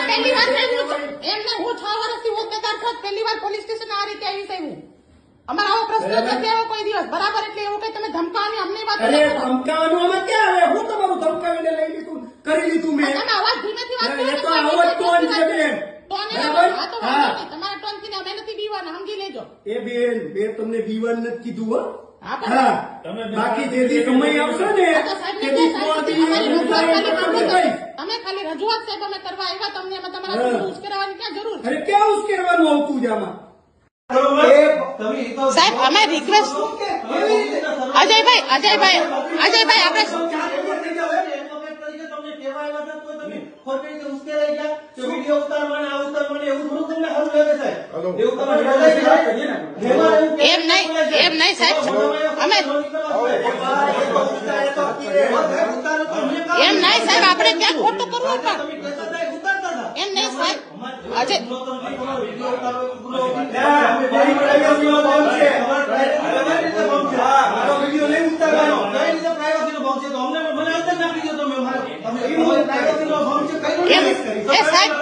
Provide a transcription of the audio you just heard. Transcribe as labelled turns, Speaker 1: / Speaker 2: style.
Speaker 1: પહેલી વાર એમને હું 6 વર્ષથી હોદ્દેદાર છું, પહેલી વાર પોલીસ સ્ટેશન આ રીતે આવી છે. હું અમારો આવો પ્રશ્ન નથી આવ્યો કોઈ દિવસ. બરાબર, એટલે એવું કઈ તમે ધમકાવાની અમને વાત
Speaker 2: અરે ધમકાવાનું આમાં ક્યાં આવે? હું તમારું ધમકાવીને લઈ લીધું, કરી લીધું મેં.
Speaker 1: તમે અવાજ ધીમેથી વાત કરો.
Speaker 2: એ તો આવો જ ટોન છે બેન.
Speaker 1: તમારા ટોન થી અમે નથી બીવાના, સમજી લેજો.
Speaker 2: એ બેન, મેં તમને બીવન નથી કીધું હો.
Speaker 1: હા, પણ
Speaker 2: હા, બાકી જેથી સમય આવશે ને તેથી
Speaker 1: તમે ખાલી રજૂઆત સાહેબ અમે કરવા આવ્યા, તમને એમાં તમારા ઉશ્કેરવાની ક્યાં જરૂર છે?
Speaker 2: અરે ક્યાં ઉશ્કેરવાનું આવતું છે આમાં?
Speaker 1: સાહેબ અમે રિક્વેસ્ટ અજયભાઈ આપણે એમ નહીં સાહેબ, અમે એમ નહીં સાહેબ, આપણે ક્યાં ખોટું કરવું પણ એમ નહીં સાહેબ. અજય સાહેબ